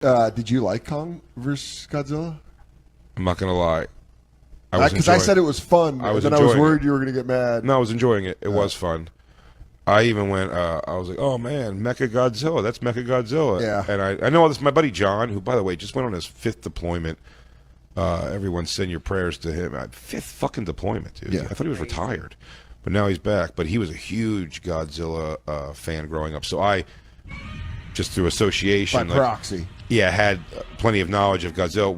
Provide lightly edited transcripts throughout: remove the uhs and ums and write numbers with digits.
Did you like Kong versus Godzilla? I'm not gonna lie. Because I said it was fun, I was and then I was worried it. you were going to get mad. No, I was enjoying it. It was fun. I even went. I was like, "Oh man, Mecha Godzilla! That's Mecha Godzilla!" Yeah. And I know this. My buddy John, who by the way just went on his 5th deployment. Everyone send your prayers to him. 5th fucking deployment, dude. Yeah. I thought he was retired, but now he's back. But he was a huge Godzilla fan growing up. So I, just through association, By proxy. Yeah, had plenty of knowledge of Godzilla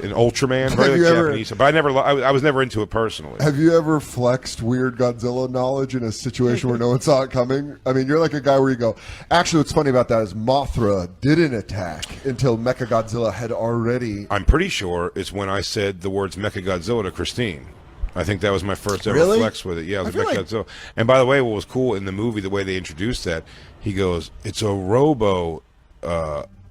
and Ultraman, very Japanese. But I was never into it personally. Have you ever flexed weird Godzilla knowledge in a situation where no one saw it coming? I mean, you're like a guy where you go, actually, what's funny about that is Mothra didn't attack until Mechagodzilla had already. I'm pretty sure it's when I said the words Mechagodzilla to Christine. I think that was my first ever Really? flex with it. Yeah, it was I feel Mechagodzilla. And by the way, what was cool in the movie, the way they introduced that, he goes, it's a robo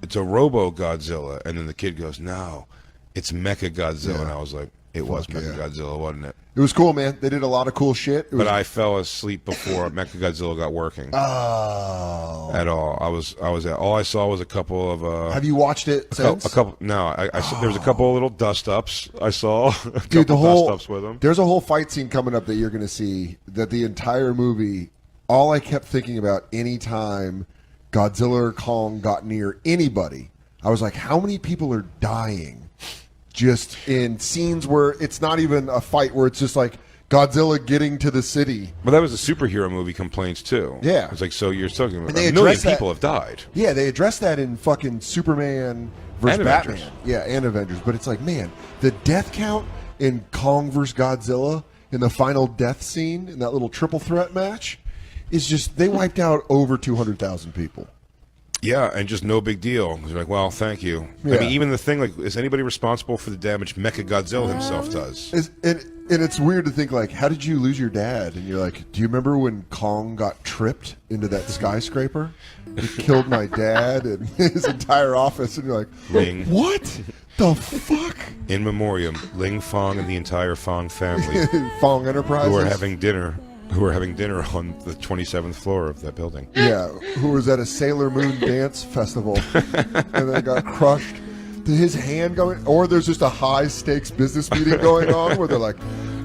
Godzilla, and then the kid goes, no, it's Mecha Godzilla, and I was like, it was Mecha Godzilla, wasn't it? It was cool, man. They did a lot of cool shit. But I fell asleep before Mecha Godzilla got working. Oh. At all. I was all I saw was a couple of. Have you watched it since? A couple. No, I there was a couple of little dust ups I saw. Dude, the whole dust ups with them. There's a whole fight scene coming up that you're going to see. That the entire movie, all I kept thinking about anytime Godzilla or Kong got near anybody, I was like, how many people are dying just in scenes where it's not even a fight, where it's just like Godzilla getting to the city. Well, that was the superhero movie complaints too. Yeah. It's like, so you're talking about they a million address that- people have died. Yeah, they addressed that in fucking Superman versus And Batman. Avengers. Yeah, and Avengers. But it's like, man, the death count in Kong versus Godzilla in the final death scene in that little triple threat match is just, they wiped out over 200,000 people. Yeah, and just no big deal. You're like, well, thank you. Yeah. I mean, even the thing, like, is anybody responsible for the damage Mecha Godzilla himself does? And it's weird to think, like, how did you lose your dad? And you're like, do you remember when Kong got tripped into that skyscraper? He killed my dad and his entire office. And you're like, Ling. what the fuck? In memoriam, Ling Fong and the entire Fong family Fong Enterprises. who are having dinner on the 27th floor of that building. Yeah, who was at a Sailor Moon dance festival and then got crushed. His hand going, or there's just a high stakes business meeting going on where they're like,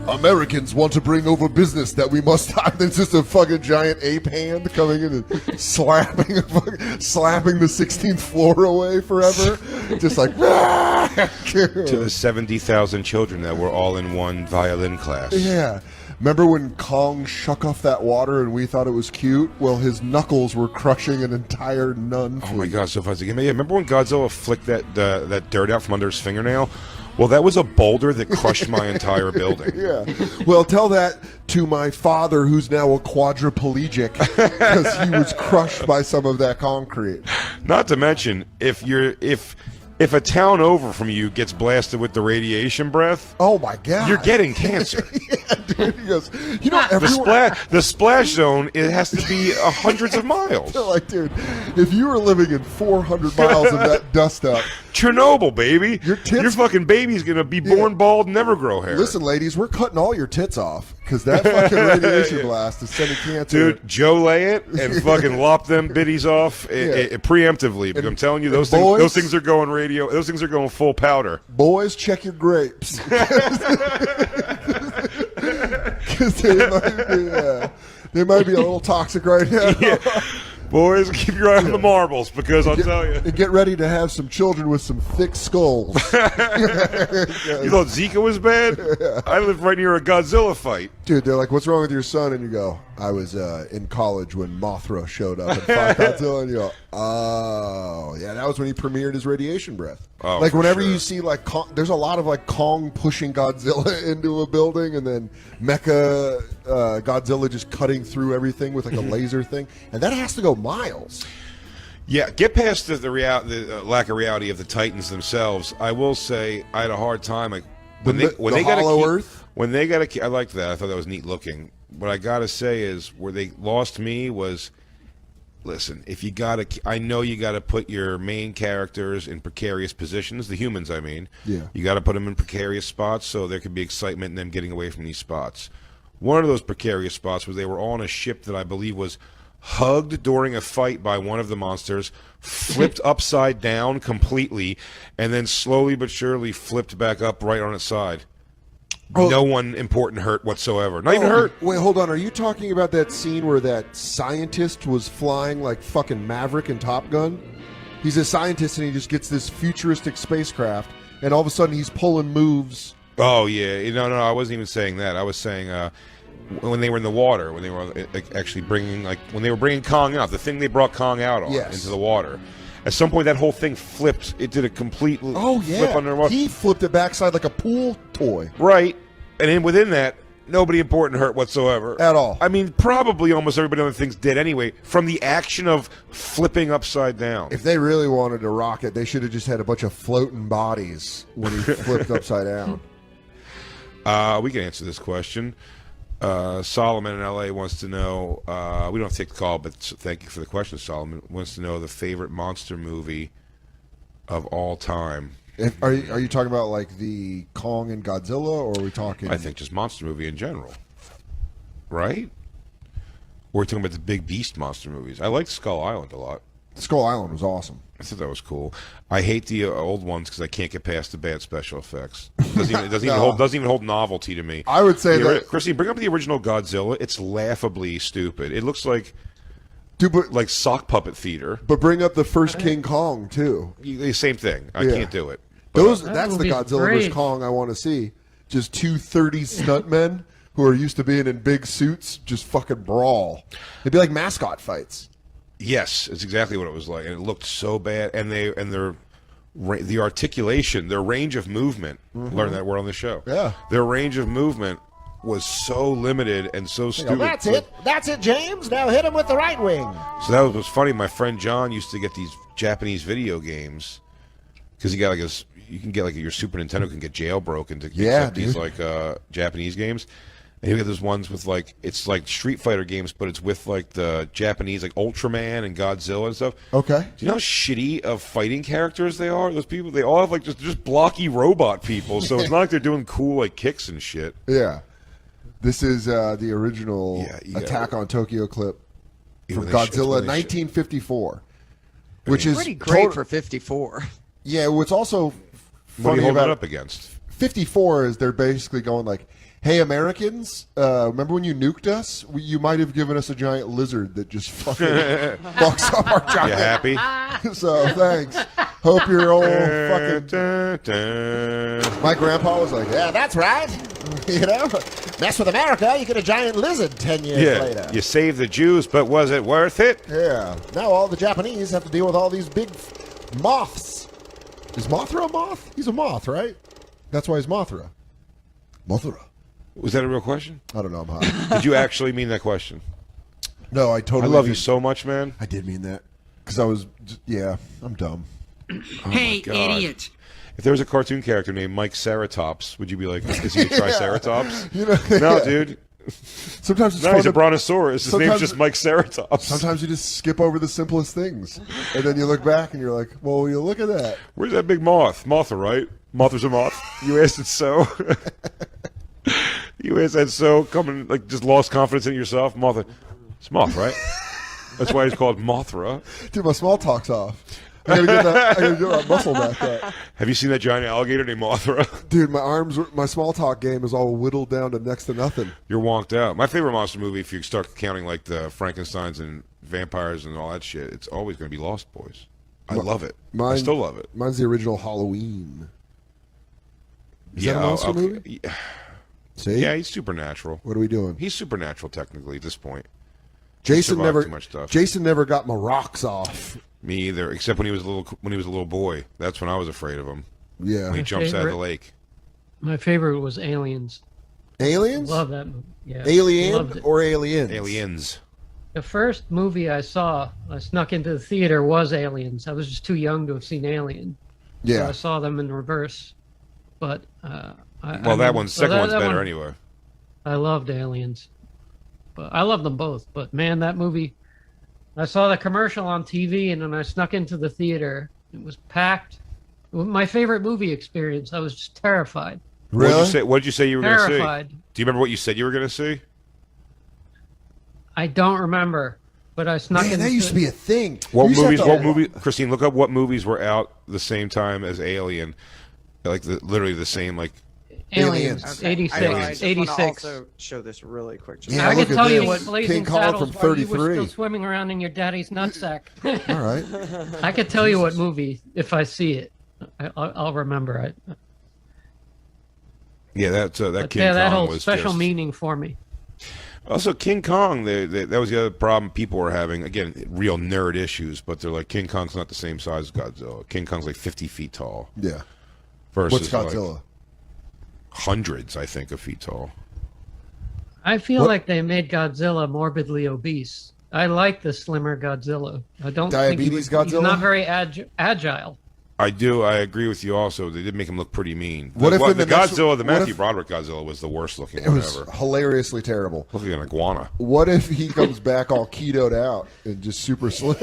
Americans want to bring over business that we must have. There's just a fucking giant ape hand coming in and slapping the 16th floor away forever. Just like, to the 70,000 children that were all in one violin class. yeah. Remember when Kong shook off that water and we thought it was cute? Well, his knuckles were crushing an entire nun fleet. Oh my god, so fuzzy. Yeah, remember when Godzilla flicked that dirt out from under his fingernail? Well, that was a boulder that crushed my entire building. Yeah. Well, tell that to my father, who's now a quadriplegic, because he was crushed by some of that concrete. Not to mention, if a town over from you gets blasted with the radiation breath, oh my god, you're getting cancer. Yeah, dude. He goes, you know, the splash zone, it has to be hundreds of miles. They're like, dude, if you were living in 400 miles of that dust up, Chernobyl, baby, your fucking baby's gonna be born bald, and never grow hair. Listen, ladies, we're cutting all your tits off because that fucking radiation blast is sending cancer. Dude, Joe lay it and fucking lop them biddies off preemptively. But I'm telling you, those things are going radio. Those things are going full powder. Boys, check your grapes. Because they might be a little toxic right now. Yeah. Boys, keep your eye on the marbles, because I'll tell you. And get ready to have some children with some thick skulls. You thought Zika was bad? Yeah. I lived right near a Godzilla fight. Dude, they're like, what's wrong with your son? And you go, I was in college when Mothra showed up and fought Godzilla. And you go, oh, yeah, that was when he premiered his radiation breath. Oh, like, whenever sure. you see, like, there's a lot of, like, Kong pushing Godzilla into a building and then Mecha Godzilla just cutting through everything with, like, a laser thing. And that has to go miles. Yeah, get past the lack of reality of the Titans themselves. I will say I had a hard time. Like, when they got Hollow Earth? When they got I liked that. I thought that was neat looking. What I got to say is where they lost me was, listen, if you got to, I know you got to put your main characters in precarious positions, the humans, I mean. Yeah. You got to put them in precarious spots so there could be excitement in them getting away from these spots. One of those precarious spots was they were all on a ship that I believe was hugged during a fight by one of the monsters, flipped upside down completely, and then slowly but surely flipped back up right on its side. Oh. No one important hurt whatsoever. Not even hurt. Wait, hold on. Are you talking about that scene where that scientist was flying like fucking Maverick in Top Gun? He's a scientist and he just gets this futuristic spacecraft, and all of a sudden he's pulling moves. Oh, yeah. No, I wasn't even saying that. I was saying when they were in the water, when they were actually bringing, like, when they were bringing Kong out, the thing they brought Kong out on into the water. At some point, that whole thing flipped. It did a complete flip underwater. He flipped it backside like a pool toy. Right. And then within that, nobody important hurt whatsoever. At all. I mean, probably almost everybody on the thing's dead anyway from the action of flipping upside down. If they really wanted to rock it, they should have just had a bunch of floating bodies when he flipped upside down. We can answer this question. Solomon in L.A. wants to know, we don't have to take the call, but thank you for the question, Solomon. Wants to know the favorite monster movie of all time. Are you talking about like the Kong and Godzilla, or are we talking... I think just monster movie in general. Right? We're talking about the big beast monster movies. I liked Skull Island a lot. Skull Island was awesome. I thought that was cool. I hate the old ones because I can't get past the bad special effects. It doesn't even hold novelty to me. I would say that... Christine, bring up the original Godzilla. It's laughably stupid. It looks like... Dude, but, like sock puppet theater. But bring up the first King Kong, too. Same thing. I can't do it. That's the Godzilla vs. Kong I want to see. Just two 30s stuntmen who are used to being in big suits just fucking brawl. It'd be like mascot fights. Yes, it's exactly what it was like, and it looked so bad. And the articulation, their range of movement. Learned that word on the show. Yeah, their range of movement was so limited and so stupid. That's it, James. Now hit him with the right wing. So that was funny. My friend John used to get these Japanese video games because he got like you can get like your Super Nintendo can get jailbroken to accept these like Japanese games. And he got those ones with like it's like Street Fighter games, but it's with like the Japanese like Ultraman and Godzilla and stuff. Okay. Do you know how shitty of fighting characters they are? Those people, they all have like just blocky robot people. So it's not like they're doing cool like kicks and shit. Yeah. This is the original Attack on Tokyo clip from Godzilla 1954, which is pretty great for 54. Yeah, what's also funny what are you holding about it up against? 54 is they're basically going like, "Hey Americans, remember when you nuked us? You might have given us a giant lizard that just fucking fucks up our giant." You happy? So thanks. Hope you're all fucking. My grandpa was like, "Yeah, That's right. You know, mess with America, you get a giant lizard 10 years later. You saved the Jews, but was it worth it? Yeah. Now all the Japanese have to deal with all these big moths. Is Mothra a moth? He's a moth, right? That's why he's Mothra. Mothra. Was that a real question? I don't know. I'm high. Did you actually mean that question? No, I totally. I love you so much, man. I did mean that because I was. Yeah, I'm dumb. Hey, idiot. If there was a cartoon character named Mike Ceratops, would you be like, is he a Triceratops? You know, no, dude. Sometimes it's no, fun he's a Brontosaurus. His name's just Mike Ceratops. Sometimes you just skip over the simplest things, and then you look back and you're like, "Well, you look at that. Where's that big moth? Mothra, right? Mothra's a moth. You asked it so. You asked that so. Coming like just lost confidence in yourself. Mothra. It's moth, right? That's why he's called Mothra. Dude, my small talk's off. I gotta get my muscle back up. Have you seen that giant alligator named Mothra? Dude, my small talk game is all whittled down to next to nothing. You're wonked out. My favorite monster movie, if you start counting like the Frankensteins and vampires and all that shit, it's always going to be Lost Boys. I love it. I still love it. Mine's the original Halloween. Is that a monster movie? See? Yeah, he's supernatural. What are we doing? He's supernatural technically at this point. Jason never. Too much stuff. Jason never got my rocks off. Me either, except when he was a little boy. That's when I was afraid of him. Yeah, when he jumps out of the lake. My favorite was Aliens. Aliens? Love that movie. Yeah, Alien or Aliens? Aliens. The first movie I saw, I snuck into the theater, was Aliens. I was just too young to have seen Alien. Yeah, so I saw them in reverse. But second one's better anyway. I loved Aliens, but I love them both. But man, that movie. I saw the commercial on TV, and then I snuck into the theater. It was packed. My favorite movie experience. I was just terrified. Really? What did you say you were going to see? Terrified. Do you remember what you said you were going to see? I don't remember, but I snuck Man, into. that used to be a thing. What You used to have movies? to- What movie? Christine, look up what movies were out the same time as Alien, like literally the same. Like Aliens, Aliens. Okay. 86, I just wanna 86. also show this really quick. Yeah, I look can at tell you this. what Blazing King Kong Saddles from while you were 33. still swimming around in your daddy's nutsack. All right. I could tell you what movie if I see it. I'll remember it. yeah, that King Yeah, that Kong holds was special just, meaning for me. Also, King Kong, that was the other problem people were having. Again, real nerd issues, but they're like, King Kong's not the same size as Godzilla. King Kong's like 50 feet tall. Yeah. Versus What's Godzilla? Like hundreds, I think, of feet tall. I feel What- like they made Godzilla morbidly obese. I like the slimmer Godzilla. I don't Diabetes think he's Godzilla? not very agile. I do. I agree with you. Also, they did make him look pretty mean. What if in the the next- Godzilla, the what Matthew if- Broderick Godzilla, was the worst looking It one was ever. hilariously terrible. Looked like an iguana. What if he comes back all ketoed out and just super slim,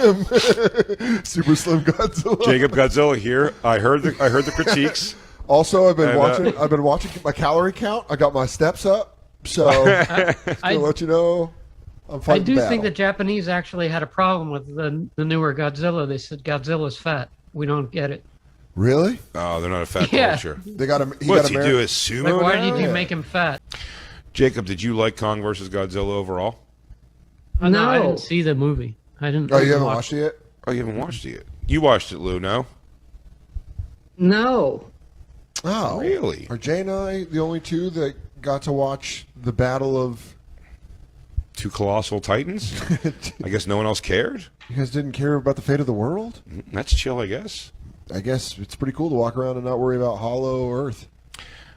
super slim Godzilla? Jacob Godzilla here. I heard the critiques. Also, I've been And, watching. I've been watching my calorie count. I got my steps up, so I, I'll let you know. I'm I fighting do battle. think the Japanese actually had a problem with the newer Godzilla. They said Godzilla's fat. We don't get it. Really? Oh, they're not a fat Yeah. culture. They got him. He What's got he do? Ameri- Is sumo? Like, why now? did you Yeah. make him fat? Jacob, did you like Kong versus Godzilla overall? No, I No. didn't see the movie. I didn't. Oh, you haven't watched it yet? Oh, you haven't watched it yet. You watched it, Lou, no? No. Oh, Really? Are Jay and I the only two that got to watch the Battle of? Two colossal titans? I guess no one else cared? You guys didn't care about the fate of the world? That's chill, I guess. I guess it's pretty cool to walk around and not worry about hollow Earth.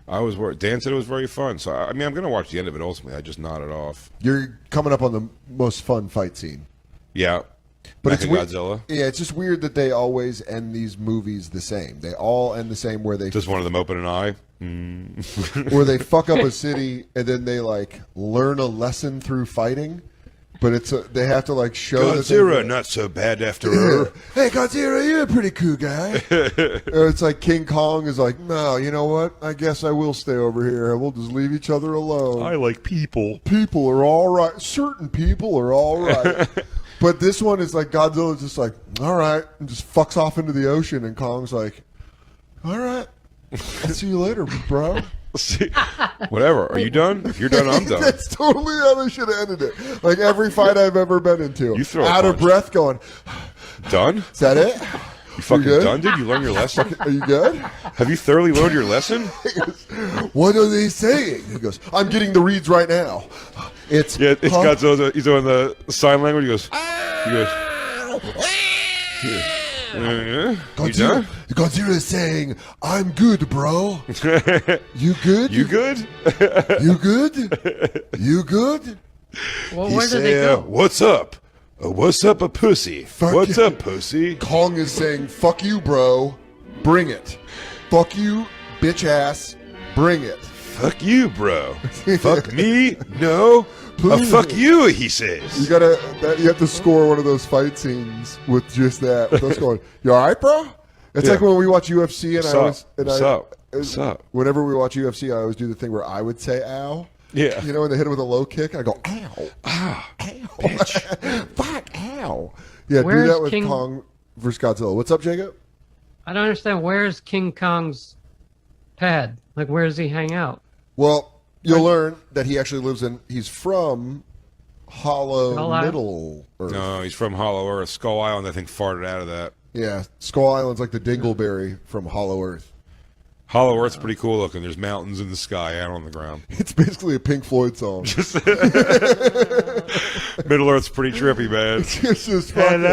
I was worried. Dan said it was very fun. So, I mean, I'm going to watch the end of it ultimately. I just nodded off. You're coming up on the most fun fight scene. Yeah. But it's weird. Godzilla. Yeah, it's just weird that they always end these movies the same. They all end the same, where they Just one of them open an eye. where they fuck up a city and then they like learn a lesson through fighting. But they have to like show Godzilla, not so bad after Yeah. all. Hey, Godzilla, you're a pretty cool guy. Or it's like King Kong is like, no, you know what? I guess I will stay over here. We'll just leave each other alone. I like people. People are all right. Certain people are all right. But this one is like Godzilla's just like, all right, and just fucks off into the ocean. And Kong's like, all right, I'll see you later, bro. See, whatever. Are you done? If you're done, I'm done. That's totally how they should have ended it. Like every fight I've ever been into. You throw a out of punch. breath going, Done? is that it? You fucking good? done, dude? You learned your lesson? Are you good? Have you thoroughly learned your lesson? What are they saying? He goes, I'm getting the reads right now. It's Yeah, it's huh? Godzilla. He's doing the sign language. He goes, you Godzilla, done? Godzilla is saying, I'm good, bro. You good? You good? You good? You good? Well, He where did they say, go? what's up? What's up, a pussy? Fuck What's you. up, pussy? Kong is saying, fuck you, bro. Bring it. Fuck you, bitch ass. Bring it. Fuck you, bro. Fuck me? No. Please. Fuck you, he You says. you have to score one of those fight scenes with just that. With us going, you all right, bro? It's Yeah. like when we watch UFC and What's I always, up? and What's I, up? What's up? Whenever we watch UFC, I always do the thing where I would say ow. Yeah. You know, when they hit it with a low kick, I go, ow. Ah, Ow. Fuck, ow. Yeah, Where's do that with King- Kong versus Godzilla. What's up, Jacob? I don't understand. Where's King Kong's pad? Like, where does he hang out? Well, you'll learn that he actually lives he's from Hollow Skull Island? Middle Earth. no, he's from Hollow Earth. Skull Island, I think, farted out of that. Yeah, Skull Island's like the Dingleberry from Hollow Earth. Hollow Earth's pretty cool looking. There's mountains in the sky out on the ground. It's basically a Pink Floyd song. Middle Earth's pretty trippy, man. It's just fucking,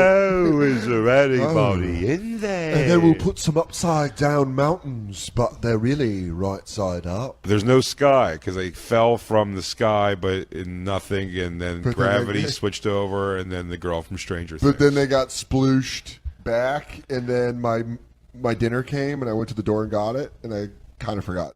is there anybody in there? and then we'll put some upside down mountains, but they're really right side up. There's no sky because they fell from the sky, but in nothing, and then But then gravity they- switched over, and then the girl from Stranger But then Things. they got splooshed back, and then my dinner came, and I went to the door and got it, and I kind of forgot.